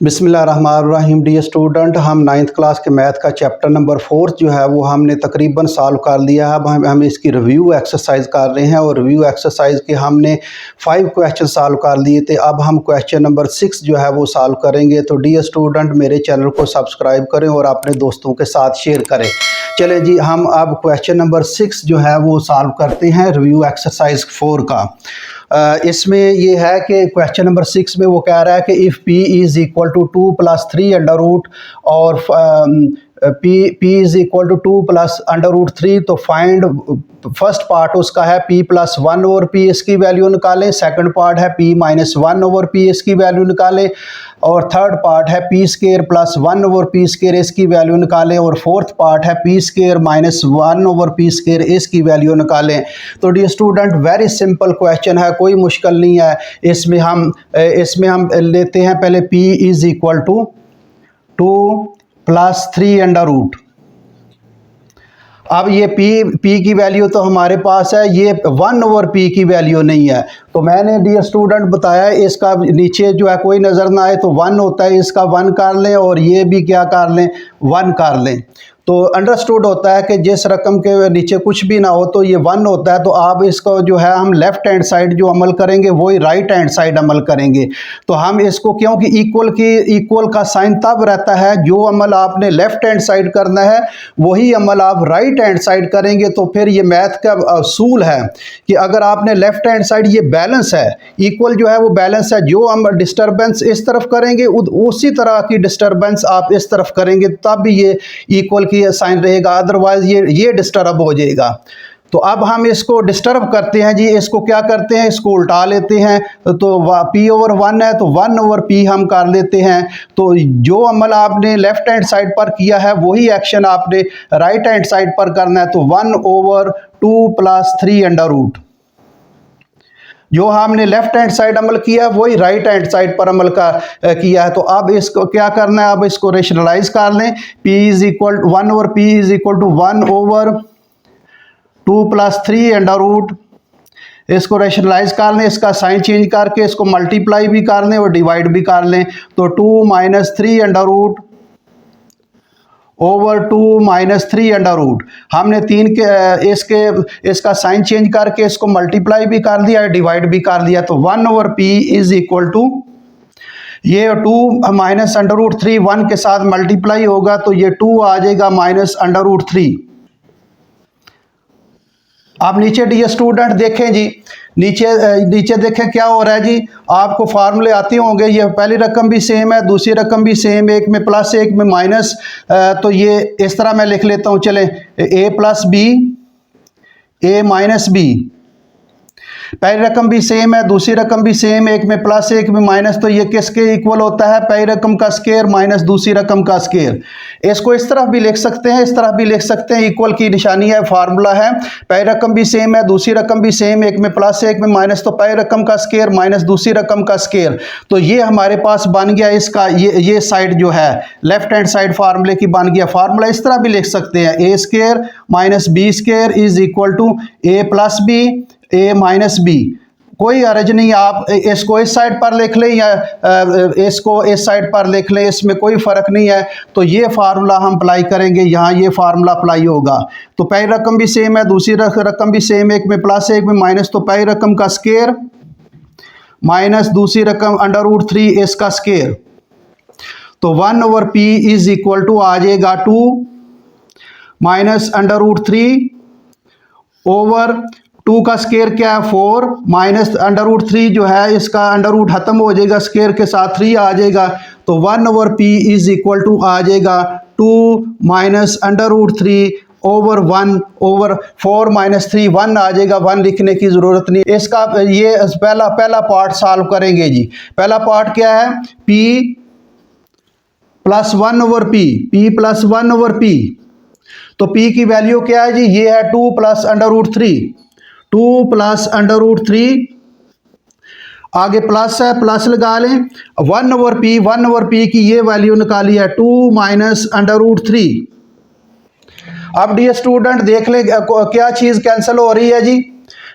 बिस्मिल्लाहिर्रहमानिर्रहीम। Dear student, हम ninth class के मैथ का चैप्टर नंबर 4 जो है वो हमने तकरीबन सॉल्व कर लिया है। अब हम इसकी रिव्यू एक्सरसाइज कर रहे हैं और रिव्यू एक्सरसाइज के हमने 5 क्वेश्चन सॉल्व कर लिए थे। अब हम क्वेश्चन नंबर 6 जो है वो सॉल्व करेंगे। तो डियर स्टूडेंट, मेरे चैनल को सब्सक्राइब करें और अपने दोस्तों के साथ शेयर करें। चलें जी, हम अब क्वेश्चन नंबर 6 जो है वो सॉल्व करते हैं रिव्यू एक्सरसाइज 4 का। इसमें ये है कि क्वेश्चन नंबर 6 में वो कह रहा है कि if p is equal to 2 + 3 under root और p is equal to 2 + under root 3, तो फाइंड फर्स्ट पार्ट उसका है p + 1 ओवर p, इसकी वैल्यू निकालें। सेकंड पार्ट है p - 1 ओवर p, इसकी वैल्यू निकालें। और थर्ड पार्ट है p² + 1 ओवर p², इसकी वैल्यू निकालें। और फोर्थ पार्ट है p² - 1 ओवर p², इसकी वैल्यू निकालें। तो dear student, very simple question है, कोई मुश्किल नहीं है। इसमें हम लेते हैं पहले p is equal to 2 + 3 under root. अब ये p की वैल्यू तो हमारे पास है, ये 1 ओवर p की वैल्यू नहीं है। तो मैंने डियर स्टूडेंट बताया इसका नीचे जो है कोई नज़र ना आए तो 1 होता है, इसका 1 कर लें और ये भी क्या कर लें, 1 कर लें। तो अंडरस्टूड होता है कि जिस रकम के नीचे कुछ भी ना हो तो ये 1 होता है। तो आप इसको जो है हम लेफ़्ट हैंड साइड जो अमल करेंगे वही राइट हैंड साइड अमल करेंगे। तो हम इसको, क्योंकि इक्वल का साइन तब रहता है, जो अमल आपने लेफ़्ट हैंड साइड करना है वही अमल आप राइट हैंड साइड करेंगे। तो फिर ये मैथ का असूल है कि अगर आपने लेफ़्ट हैंड साइड, ये बैलेंस है, इक्वल जो है वो बैलेंस है, जो हम डिस्टर्बेंस इस तरफ करेंगे उसी तरह की डिस्टर्बेंस आप इस तरफ करेंगे तब भी ये इक्वल की साइन रहेगा, अदरवाइज ये डिस्टर्ब हो जाएगा। तो अब हम इसको डिस्टर्ब करते हैं जी, इसको क्या करते हैं, इसको उल्टा लेते हैं। तो p ओवर 1 है तो 1 ओवर p हम कर लेते हैं। तो जो अमल आपने लेफ्ट हैंड साइड पर किया है वही एक्शन आपने राइट हैंड साइड पर करना है। तो 1 ओवर 2 + 3 अंडर रूट, जो हमने लेफ्ट हैंड साइड अमल किया वही राइट हैंड साइड पर अमल किया है। तो अब इसको क्या करना है, अब इसको रेशनलाइज कर लें। p is equal 1 over p is equal to 1 over 2 + 3 under root. इसको रेशनलाइज कर लें, इसका साइन चेंज करके इसको मल्टीप्लाई भी कर लें और डिवाइड भी कर लें। तो 2 - 3 under root over 2 - 3 under root. हमने 3 के इसका साइन चेंज करके इसको मल्टीप्लाई भी कर दिया, डिवाइड भी कर दिया। तो 1 over p is equal to, ये 2 - अंडर रूट 3 1 के साथ मल्टीप्लाई होगा तो ये 2 आ जाएगा - अंडर रूट 3। आप नीचे डियर स्टूडेंट देखें जी, नीचे देखें क्या हो रहा है जी। आपको फार्मूले आते होंगे, ये पहली रकम भी सेम है, दूसरी रकम भी सेम, एक में प्लस एक में माइनस। तो ये इस तरह मैं लिख लेता हूँ, चलें, a + b a - b। पहली रकम भी सेम है, दूसरी रकम भी सेम, एक में प्लस एक में माइनस। तो ये किसके इक्वल होता है, पहली रकम का स्क्वायर माइनस दूसरी रकम का स्क्वायर। इसको इस तरह भी लिख सकते हैं, इस तरह भी लिख सकते हैं। इक्वल की निशानी है, फार्मूला है, पहली रकम भी सेम है, दूसरी रकम भी सेम, एक में प्लस एक में माइनस। तो पहली रकम का स्क्वायर माइनस दूसरी रकम का स्क्वायर। तो ये हमारे पास बन गया इसका, ये साइड जो है लेफ्ट हैंड साइड फार्मूले की बन गया। फार्मूला इस तरह भी लिख सकते हैं, a² - b² is equal to a + b a - b। कोई अर्ज नहीं, आप इसको इस साइड पर लिख लें या इसको इस साइड पर लिख लें, इसमें कोई फ़र्क नहीं है। तो ये फार्मूला हम अप्लाई करेंगे, यहाँ ये फार्मूला अप्लाई होगा। तो पहली रकम भी सेम है, दूसरी रकम भी सेम, एक में प्लस एक में माइनस। तो पहली रकम का स्क्वायर माइनस दूसरी रकम अंडर रूट 3 इसका स्क्वायर। तो 1 over p is equal to आ जाएगा 2 माइनस अंडर रूट 3 ओवर 2 का स्क्वायर क्या है 4 माइनस अंडर रूट 3 जो है इसका अंडर रूट खत्म हो जाएगा, स्क्वायर के साथ 3 आ जाएगा। तो 1 over p is equal to आ जाएगा 2 minus under root 3 over 1 over 4 - 3 1 आ जाएगा। 1 लिखने की ज़रूरत नहीं। इसका ये पहला पार्ट सॉल्व करेंगे जी। पहला पार्ट क्या है, p + 1 over p, p + 1 over p। तो p की वैल्यू क्या है जी, ये है 2 + अंडर रूट 3, 2 + अंडर रूट 3, आगे प्लस है, प्लस लगा लें। 1 ओवर p की ये वैल्यू निकाली है 2 - अंडर रूट 3। अब डियर स्टूडेंट देख लें क्या चीज़ कैंसिल हो रही है जी,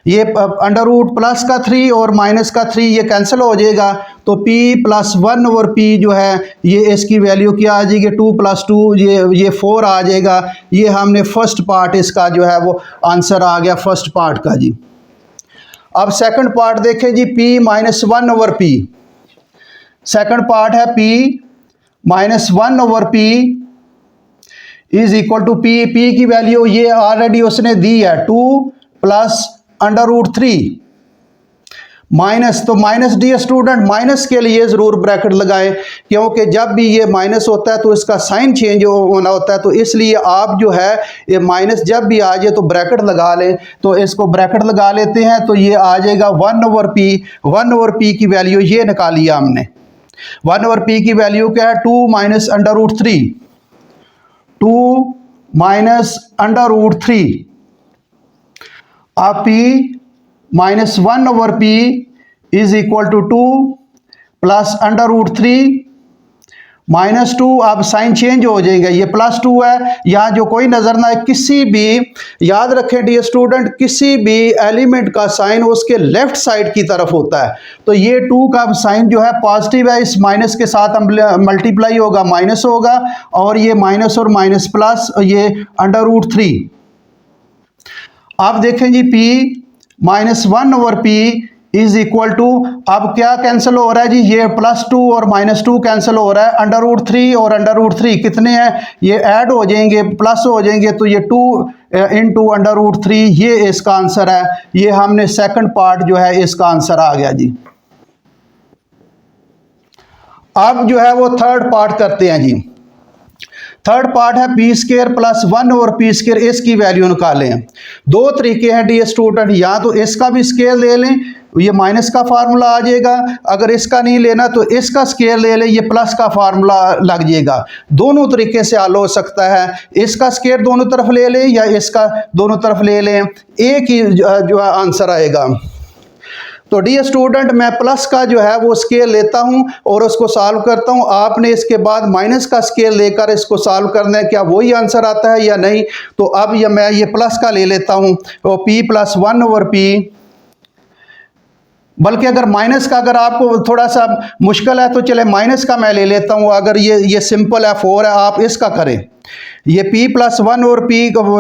ये अंडर रूट प्लस का 3 और माइनस का 3 ये कैंसिल हो जाएगा, तो p प्लस 1 ओवर p जो है ये इसकी वैल्यू क्या आ जाएगी, 2 प्लस 2 ये 4 आ जाएगा। ये हमने फर्स्ट पार्ट इसका जो है वो आंसर आ गया फर्स्ट पार्ट का जी। अब सेकंड पार्ट देखें जी, p minus 1 over p। Second part है p minus 1 over p is equal to p की वैल्यू ये ऑलरेडी उसने दी है 2 प्लस अंडर रूट 3 माइनस, तो माइनस डियर स्टूडेंट माइनस के लिए ज़रूर ब्रैकेट लगाएं, क्योंकि जब भी ये माइनस होता है तो इसका साइन चेंज होना होता है, तो इसलिए आप जो है ये माइनस जब भी आ जाए तो ब्रैकेट लगा लें। तो इसको ब्रैकेट लगा लेते हैं, तो ये आ जाएगा 1 ओवर p। 1 ओवर p की वैल्यू ये निकाली हमने। 1 ओवर p की वैल्यू क्या है, 2 minus under root 3, 2 minus under root 3। अब p minus 1 over p is equal to 2 plus under root 3 minus 2। अब साइन चेंज हो जाएगा, ये प्लस 2 है, यहाँ जो कोई नज़र ना है। किसी भी याद रखें डियर स्टूडेंट, किसी भी एलिमेंट का साइन उसके लेफ्ट साइड की तरफ होता है। तो ये 2 का साइन जो है पॉजिटिव है, इस माइनस के साथ मल्टीप्लाई होगा, माइनस होगा, और ये माइनस और माइनस प्लस, ये अंडर रूट 3। अब देखें जी p minus 1 over p is equal to, अब क्या कैंसिल हो रहा है जी, ये प्लस 2 और माइनस 2 कैंसिल हो रहा है। अंडर रूट 3 और अंडर रूट 3 कितने हैं, ये ऐड हो जाएंगे, प्लस हो जाएंगे, तो ये 2 इंटू अंडर रूट 3 ये इसका आंसर है। ये हमने सेकंड पार्ट जो है इसका आंसर आ गया जी। अब जो है वो थर्ड पार्ट करते हैं जी। थर्ड पार्ट है p square plus 1 over p square, इसकी वैल्यू निकालें। दो तरीके हैं डियर स्टूडेंट, या तो इसका भी स्क्वायर ले लें, ये माइनस का फार्मूला आ जाएगा। अगर इसका नहीं लेना तो इसका स्क्वायर ले लें, ये प्लस का फार्मूला लग जाएगा। दोनों तरीके से हल हो सकता है, इसका स्क्वायर दोनों तरफ ले लें या इसका दोनों तरफ ले लें, एक ही जो है आंसर आएगा। तो डियर स्टूडेंट मैं प्लस का जो है वो स्केल लेता हूं और उसको सॉल्व करता हूं। आपने इसके बाद माइनस का स्केल लेकर इसको सॉल्व करना है, क्या वही आंसर आता है या नहीं। तो अब मैं ये प्लस का ले लेता हूं, तो p प्लस 1 ओवर p, बल्कि अगर माइनस का अगर आपको थोड़ा सा मुश्किल है तो चले माइनस का मैं ले लेता हूं। अगर ये सिंपल है 4 है, आप इसका करें। ये p प्लस 1 और p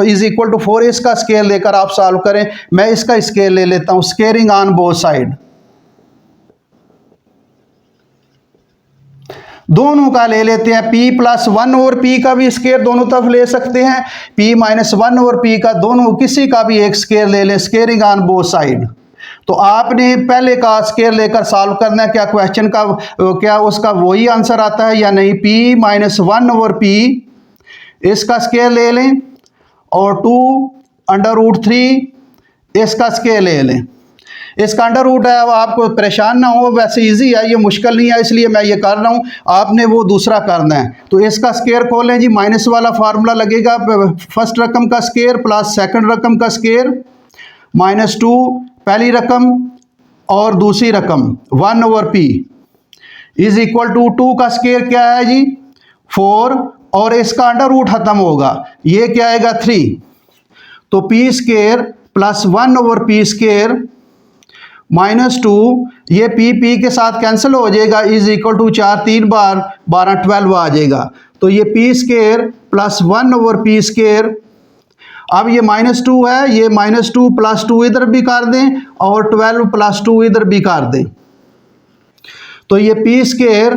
इज इक्वल टू 4, इसका स्केल लेकर आप सॉल्व करें। मैं इसका स्केल ले लेता हूं, स्केयरिंग ऑन बोथ साइड। दोनों का ले लेते हैं, p प्लस 1 और p का भी स्केयर दोनों तरफ ले सकते हैं, p माइनस 1 और p का दोनों किसी का भी एक स्केयर ले लें, स्केयरिंग ऑन बोथ साइड। तो आपने पहले का स्केयर लेकर सॉल्व करना है, क्या क्वेश्चन का क्या उसका वही आंसर आता है या नहीं। p माइनस 1 ओवर p इसका स्केयर ले लें और 2 अंडर रूट 3 इसका स्केयर ले लें। इसका अंडर रूट है, अब आपको परेशान ना हो, वैसे इजी है, ये मुश्किल नहीं है, इसलिए मैं ये कर रहा हूँ, आपने वो दूसरा करना है। तो इसका स्केयर खोलें जी, माइनस वाला फार्मूला लगेगा, फर्स्ट रकम का स्केयर प्लस सेकंड रकम का स्केयर माइनस 2 पहली रकम और दूसरी रकम 1 over p is equal to 2 का स्केयर क्या है जी 4, और इसका अंडर रूट खत्म होगा, ये क्या आएगा 3। तो p square plus 1 over p square minus 2, ये p के साथ कैंसिल हो जाएगा, इज इक्वल टू 4 3 बार 12 12 आ जाएगा। तो ये p square plus 1 over p square, अब ये माइनस 2 है, ये माइनस 2 प्लस 2 इधर भी कर दें और 12 प्लस 2 इधर भी कर दें। तो ये p square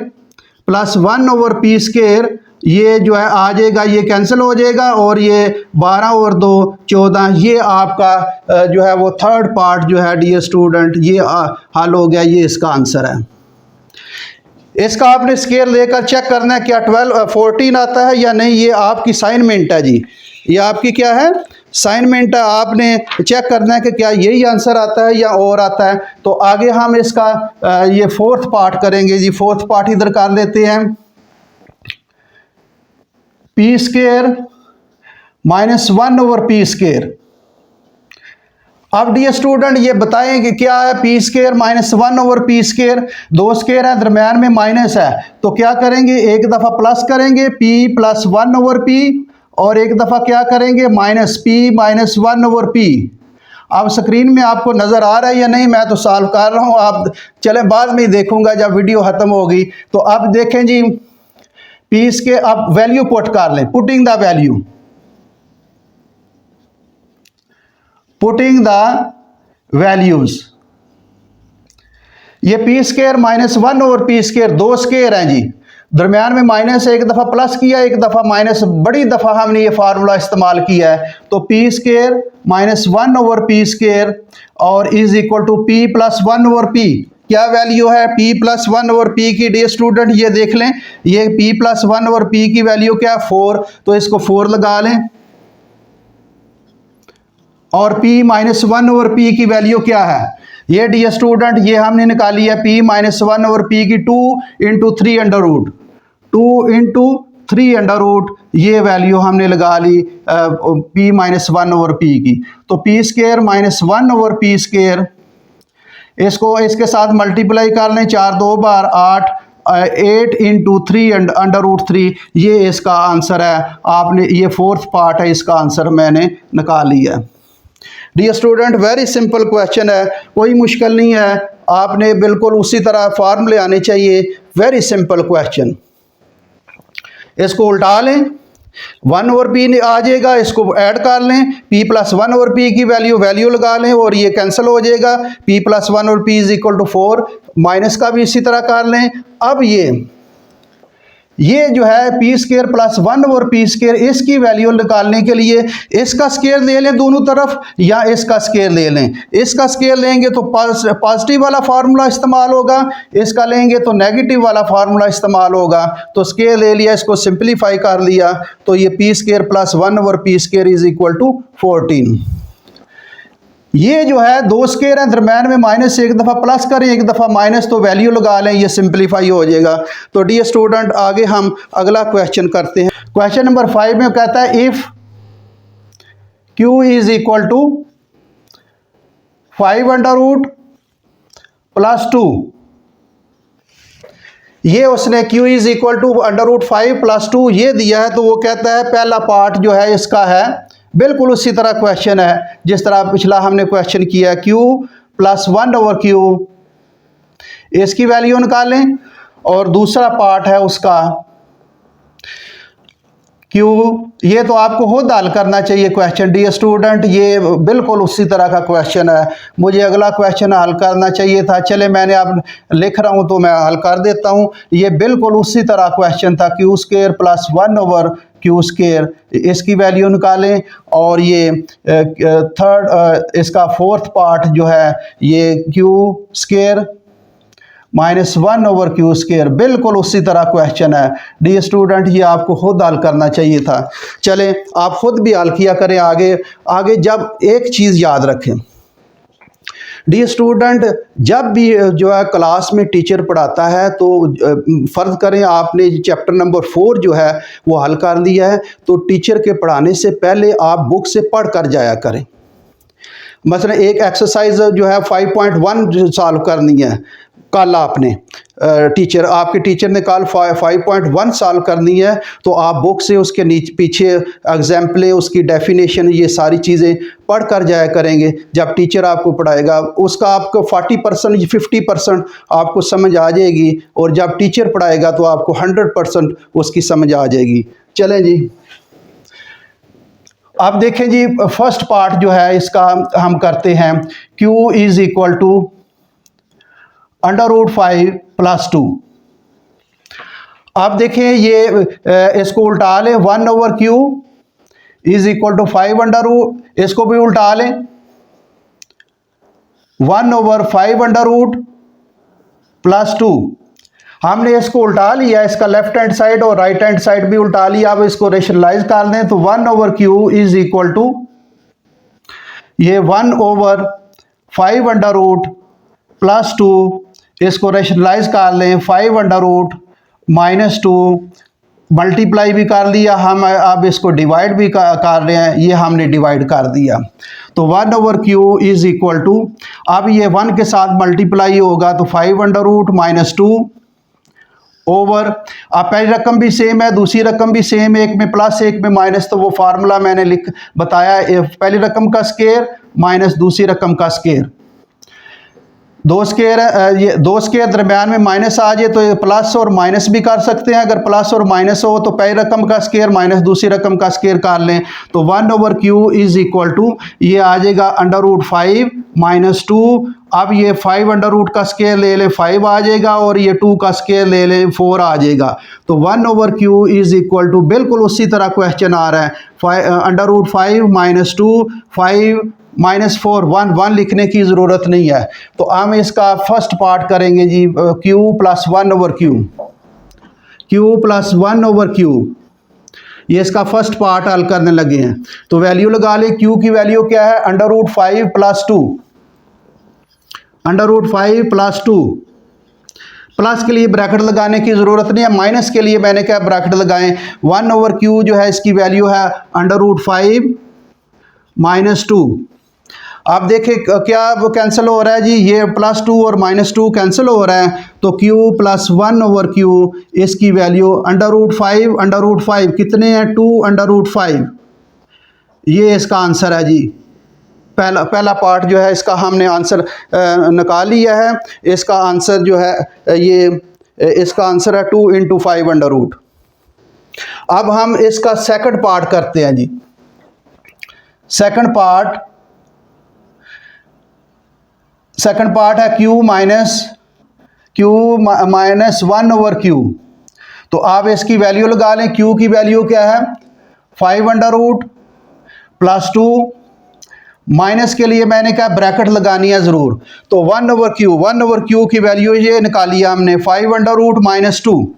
plus 1 over p square ये जो है आ जाएगा, ये कैंसिल हो जाएगा, और ये 12 और 2 14, ये आपका जो है वो थर्ड पार्ट जो है डियर स्टूडेंट ये हल हो गया, ये इसका आंसर है। इसका आपने स्केयर लेकर चेक करना है क्या 14 आता है या नहीं, ये आपकी असाइनमेंट है जी, ये आपकी क्या है असाइनमेंट है, आपने चेक करना है कि क्या यही आंसर आता है या और आता है। तो आगे हम इसका ये फोर्थ पार्ट करेंगे जी, फोर्थ पार्ट इधर कर लेते हैं, p square minus 1 over p square. अब डियर स्टूडेंट ये बताएं कि क्या है p square minus 1 over p square, दो स्केयर है दरम्यान में माइनस है, तो क्या करेंगे एक दफ़ा प्लस करेंगे p प्लस 1 ओवर p, और एक दफ़ा क्या करेंगे minus p minus 1 over p। अब स्क्रीन में आपको नज़र आ रहा है या नहीं, मैं तो सॉल्व कर रहा हूँ, आप चले बाद में ही देखूंगा जब वीडियो ख़त्म होगी। तो अब देखें जी, पी स्क्वायर, अब वैल्यू पुट कर लें, putting the value, putting the values. ये पी स्क्वायर माइनस 1 और पी स्क्वायर दो स्क्वायर हैं जी, दरमियान में माइनस एक दफ़ा प्लस किया, एक दफ़ा माइनस, बड़ी दफ़ा हमने ये फार्मूला इस्तेमाल किया है। तो P square minus 1 over P square और is equal to p plus 1 over p. क्या वैल्यू है पी प्लस 1 ओवर पी की डियर स्टूडेंट, ये देख लें, ये पी प्लस 1 ओवर पी की वैल्यू क्या है 4, तो इसको 4 लगा लें। और p माइनस 1 ओवर पी की वैल्यू क्या है, ये डियर स्टूडेंट ये हमने निकाली है p माइनस 1 ओवर पी की 2 into 3 under root, 2 into 3 under root, ये वैल्यू हमने लगा ली p माइनस 1 ओवर पी की। तो P square minus 1 over P square, इसको इसके साथ मल्टीप्लाई कर लें, 4 2 बार 8, 8 इंटू 3 अंडर रूट 3, ये इसका आंसर है। आपने ये फोर्थ पार्ट है, इसका आंसर मैंने निकाल लिया। Dear student very simple question है, कोई मुश्किल नहीं है, आपने बिल्कुल उसी तरह फार्मूले आने चाहिए, वेरी सिंपल क्वेश्चन। इसको उल्टा लें, 1 ओवर पी आ जाएगा, इसको ऐड कर लें, p प्लस 1 ओवर पी की वैल्यू लगा लें और ये कैंसिल हो जाएगा, p plus 1 over p is equal to 4, minus का भी इसी तरह कर लें। अब ये जो है पी स्क्वायर प्लस 1 और पी स्क्वायर, इसकी वैल्यू निकालने के लिए इसका स्क्वायर ले लें दोनों तरफ या इसका स्क्वायर ले लें। इसका स्क्वायर लेंगे तो पॉजिटिव वाला फार्मूला इस्तेमाल होगा, इसका लेंगे तो नेगेटिव वाला फार्मूला इस्तेमाल होगा। तो स्क्वायर ले लिया, इसको सिंप्लीफाई कर लिया, तो ये पी स्क्वायर प्लस 1 और P square is equal to 14। ये जो है दो स्क्वायर हैं, दरम्यान में माइनस, एक दफ़ा प्लस करें एक दफ़ा माइनस, तो वैल्यू लगा लें, ये सिंप्लीफाई हो जाएगा। तो डियर स्टूडेंट आगे हम अगला क्वेश्चन करते हैं। क्वेश्चन नंबर 5 में कहता है if q is equal to 5 under root plus 2, ये उसने q is equal to under root 5 plus 2 ये दिया है। तो वो कहता है पहला पार्ट जो है इसका है बिल्कुल उसी तरह क्वेश्चन है जिस तरह पिछला हमने क्वेश्चन किया है, q प्लस 1 ओवर q, इसकी वैल्यू निकालें। और दूसरा पार्ट है उसका q, ये तो आपको खुद हल करना चाहिए क्वेश्चन डियर स्टूडेंट, ये बिल्कुल उसी तरह का क्वेश्चन है। मुझे अगला क्वेश्चन हल करना चाहिए था, चले मैंने अब लिख रहा हूँ तो मैं हल कर देता हूँ। ये बिल्कुल उसी तरह क्वेश्चन था, q square plus 1 over q square, इसकी वैल्यू निकालें। और ये थर्ड इसका फोर्थ पार्ट जो है ये q square minus 1 over q square, बिल्कुल उसी तरह क्वेश्चन है डियर स्टूडेंट, ये आपको खुद हल करना चाहिए था। चलें आप खुद भी हल किया करें। आगे जब एक चीज़ याद रखें डियर स्टूडेंट, जब भी जो है क्लास में टीचर पढ़ाता है तो फ़र्ज़ करें आपने चैप्टर नंबर 4 जो है वो हल कर लिया है, तो टीचर के पढ़ाने से पहले आप बुक से पढ़ कर जाया करें। मसलन एक एक्सरसाइज जो है 5.1 सॉल्व करनी है, कल आपने आपके टीचर ने कल 5.1 सॉल्व करनी है, तो आप बुक से उसके नीचे पीछे एग्जाम्पलें, उसकी डेफिनेशन, ये सारी चीज़ें पढ़ कर जाया करेंगे। जब टीचर आपको पढ़ाएगा उसका आपको 40% या 50% आपको समझ आ जाएगी, और जब टीचर पढ़ाएगा तो आपको 100% उसकी समझ आ जाएगी। चलें जी अब देखें जी, फर्स्ट पार्ट जो है इसका हम करते हैं, q is equal to under root 5 plus 2। आप देखें ये इसको उल्टा लें, 1 over q is equal to 5 under root, इसको भी उल्टा लें, 1 ओवर 5 अंडर रूट प्लस 2। हमने इसको उल्टा लिया, इसका लेफ्ट हैंड साइड और राइट हैंड साइड भी उल्टा लिया। अब इसको रेशनलाइज कर दें तो 1 over q is equal to ये 1 ओवर 5 अंडर रूट प्लस 2, इसको रेशनलाइज कर लें 5 अंडर रूट माइनस 2, मल्टीप्लाई भी कर लिया हम, अब इसको डिवाइड भी कर रहे हैं, ये हमने डिवाइड कर दिया। तो 1 over q is equal to, अब ये 1 के साथ मल्टीप्लाई होगा तो 5 अंडर रूट माइनस 2 ओवर, अब पहली रकम भी सेम है दूसरी रकम भी सेम है, एक में प्लस एक में माइनस, तो वो फार्मूला मैंने बताया, पहली रकम का स्क्वायर माइनस दूसरी रकम का स्केयर। दो स्केयर ये दो स्केयर दरमियान में माइनस आ जाए तो ये प्लस और माइनस भी कर सकते हैं। अगर प्लस और माइनस हो तो पहली रकम का स्केयर माइनस दूसरी रकम का स्केयर कर लें। तो 1/q इज इक्वल टू ये आ जाएगा √5 - 2। अब ये 5 अंडर रूट का स्केयर ले ले 5 आ जाएगा और ये 2 का स्केयर ले ले 4 आ जाएगा। तो 1/q इज इक्वल टू बिल्कुल उसी तरह क्वेश्चन आ रहा है। √5 - 2 5 -4 1 लिखने की ज़रूरत नहीं है। तो हम इसका फर्स्ट पार्ट करेंगे जी q + 1/q। q + 1/q ये इसका फर्स्ट पार्ट हल करने लगे हैं। तो वैल्यू लगा ले। q की वैल्यू क्या है √5 + 2। √5 + 2 प्लस के लिए ब्रैकेट लगाने की ज़रूरत नहीं है, माइनस के लिए मैंने क्या ब्रैकेट लगाएं। 1/q जो है इसकी वैल्यू है √5 - 2। आप देखें क्या वो कैंसिल हो रहा है जी, ये +2 और -2 कैंसिल हो रहा है। तो q + 1/q इसकी वैल्यू √5 कितने हैं 2/5। ये इसका आंसर है जी। पहला पार्ट जो है इसका हमने आंसर निकाल लिया है। इसका आंसर जो है ये इसका आंसर है 2 × 5 √। अब हम इसका सेकंड पार्ट करते हैं जी। सेकंड पार्ट है q - 1/q। तो आप इसकी वैल्यू लगा लें। q की वैल्यू क्या है 5 + 2 माइनस के लिए मैंने क्या ब्रैकेट लगानी है ज़रूर। तो 1/q की वैल्यू ये निकाली है हमने 5 - 2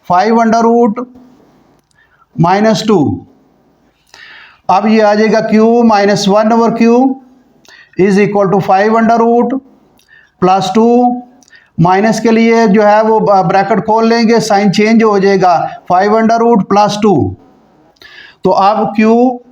5 - 2। अब ये आ जाएगा q - 1/q is equal to 5 + 2 minus के लिए जो है वो ब्रैकेट खोल लेंगे, साइन चेंज हो जाएगा 5 + 2। तो अब q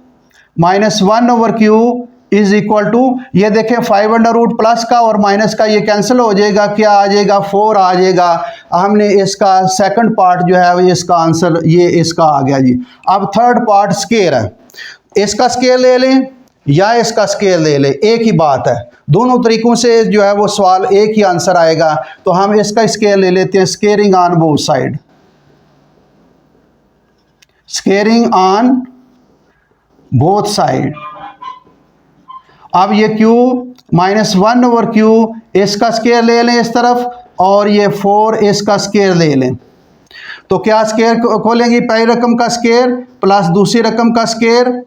- 1/q is equal to ये देखें 5 प्लस का और माइनस का ये कैंसिल हो जाएगा, क्या आ जाएगा 4 आ जाएगा। हमने इसका सेकंड पार्ट जो है इसका आंसर ये इसका आ गया जी। अब थर्ड पार्ट स्केयर है। इसका स्केयर ले लें या इसका स्केयर ले लें, एक ही बात है। दोनों तरीकों से जो है वो सवाल एक ही आंसर आएगा। तो हम इसका स्केयर ले लेते हैं। Squaring on both side, squaring on both side. अब ये q - 1/q इसका स्केयर ले लें इस तरफ और ये 4 इसका स्केयर ले लें। तो क्या स्केयर खोलेंगे, पहली रकम का स्केयर प्लस दूसरी रकम का स्केयर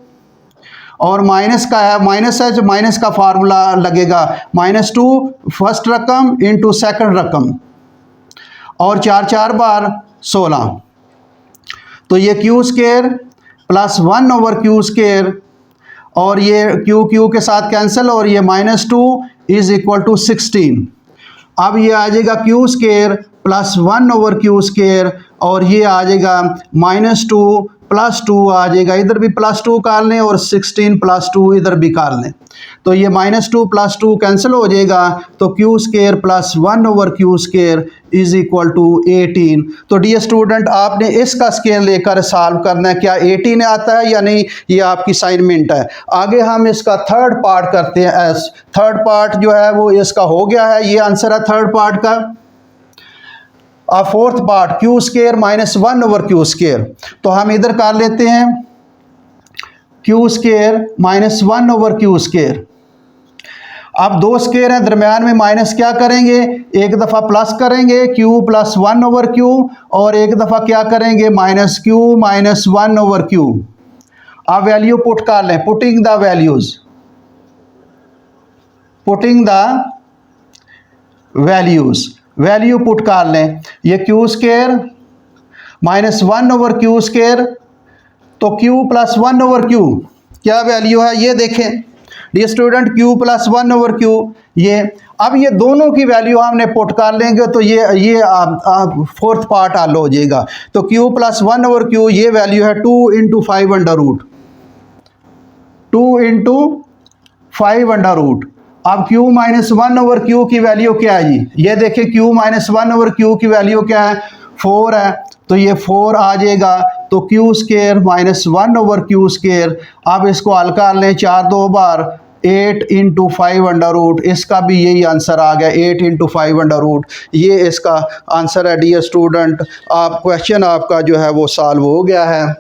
और माइनस का है, माइनस है जो माइनस का फार्मूला लगेगा -2 फर्स्ट रकम इंटू सेकंड रकम और 4 4 बार 16। तो ये q स्केयर + 1/q स्केयर और ये q के साथ कैंसिल और ये -2 इज इक्वल टू 16। अब ये आ जाएगा q स्केयर + 1/q स्केयर और ये आ जाएगा -2 + 2 आ जाएगा। इधर भी +2 कर लें और 16 + 2 इधर भी कर लें। तो ये -2 + 2 कैंसिल हो जाएगा। तो q square + 1/q square is equal to 18। तो डियर स्टूडेंट आपने इसका स्केयर लेकर सॉल्व करना है, क्या 18 आता है या नहीं, ये आपकी असाइनमेंट है। आगे हम इसका थर्ड पार्ट करते हैं। थर्ड पार्ट जो है वो इसका हो गया है, ये आंसर है थर्ड पार्ट का। Fourth part q square - 1/q square. तो हम इधर कर लेते हैं q स्केयर - 1/q स्केयर। अब दो स्केयर हैं दरमियान में माइनस क्या करेंगे, एक दफ़ा प्लस करेंगे q + 1/q और एक दफ़ा क्या करेंगे -q - 1/q। अब वैल्यू पुट कर लें, putting the values value put कर लें। ये q स्केयर - 1/q स्केयर। तो q + 1/q क्या वैल्यू है ये देखें डियर स्टूडेंट, q + 1/q ये। अब ये दोनों की वैल्यू हमने पुट कर लेंगे तो ये फोर्थ पार्ट हल हो जाएगा। तो q + 1/q ये वैल्यू है 2 × 5 √2 × 5 अब q - 1/q की वैल्यू क्या है जी, ये देखिए q - 1/q की वैल्यू क्या है 4 है। तो ये 4 आ जाएगा। तो q स्केयर - 1/q स्केयर। अब इसको हल कर लें 4 2 बार 8 इंटू 5 अंडर रूट, इसका भी यही आंसर आ गया 8 इंटू 5 अंडर रूट, ये इसका आंसर है डियर स्टूडेंट। आप क्वेश्चन आपका जो है वो सॉल्व हो गया है।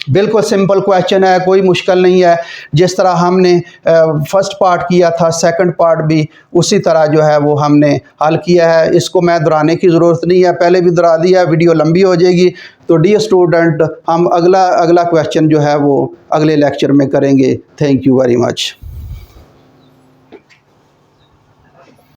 बिल्कुल सिंपल क्वेश्चन है, कोई मुश्किल नहीं है। जिस तरह हमने फर्स्ट पार्ट किया था, सेकंड पार्ट भी उसी तरह जो है वो हमने हल किया है। इसको मैं दोहराने की ज़रूरत नहीं है, पहले भी दोहरा दिया, वीडियो लंबी हो जाएगी। तो डियर स्टूडेंट, हम अगला क्वेश्चन जो है वो अगले लेक्चर में करेंगे। Thank you very much.